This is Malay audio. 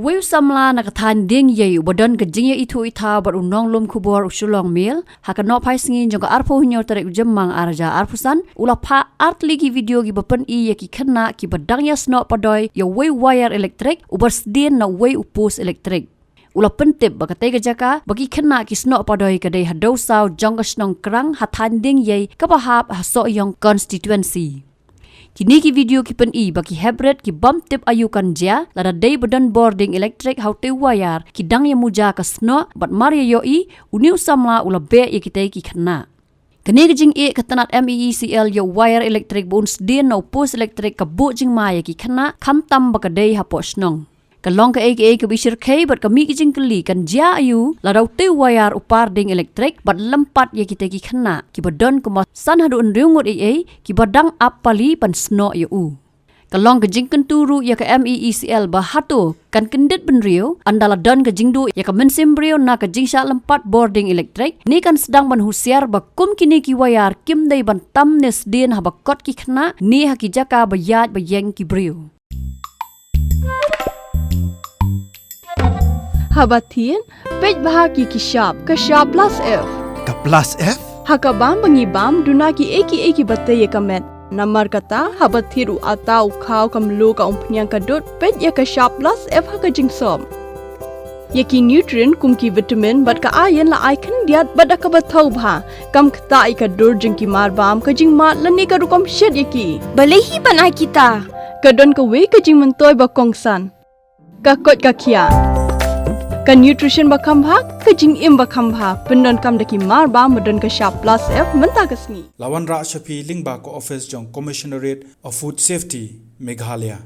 Weu samla nak than ding ye badan ke jingya itu ita bar unong lum kubor Shillong Mail haka no pai singin jong arpo hunyo tarik jemmang arja arpusan ula pa art ligi video gi bapen I ye ki kena ki badangnya Snoh Padoi ya weu wire elektrik ubar sedin na weu upus elektrik. Ula pentip bakatai kejaka bagi kena ki Snoh Padoi kadai hadau saw jong kasnong kerang hatanding ye kabahap haso yong constituency. Kini ki video ki pen I bagi Heprit ki bam tip ayukan dia lada day badan boarding elektrik haute wayar ki dang ya muja ka Snoh bat maria yo I uniu samla ula be ye kitai ki kena. Kini jing e ka Tnad MeECl yo wire elektrik bun sedin no pus elektrik ka bu jing ma ye ki kena kam tam bakadai hapo snong. Kalong ke ke bisir ke bat kami ki jingkeli kan dia ayu la raute wayar upar ding elektrik bat lempat ye kita ki kena ki badon kuma san hadu unriungut ki badang apali pan Snoh ye u. Kalong ke jingken turu ya ke MeECl bahatu kan kendit benriu andala don ke jingdu ya ke mensim brio na ke jingsha lempat boarding elektrik ni kan sedang banhusiar bakum kini ki wayar kim dai ban tamnes din habakot ki kena ni hakijaka bayat bayeng ki brio. Habatin, pej bahagi ki sharp plus F. Ka plus F? Hakabam bangibam duna ki eki batay kamet. Namar kata habatiru atau kau kamlu ka umpnyang kadut pej ya ka sharp plus F haka jingsom. Yaki nutrient kum ki vitamin bat ka ayan la icon diat bat ka batau bha kam kta I ka dur jing ki marbam ka jing mat lani ka rukom shed yaki. Balehi banai kita. Kadon ka we ka jing mentoy ba kongsan. Ka kot ka kia. Ka nutrition bakam bha ka jing im bakam bha pendon kam daki marba medon ka sharp plus F menta ka sngi Lawan Ra Shapi Lingba ko office jong Commissionerate of Food Safety Meghalaya.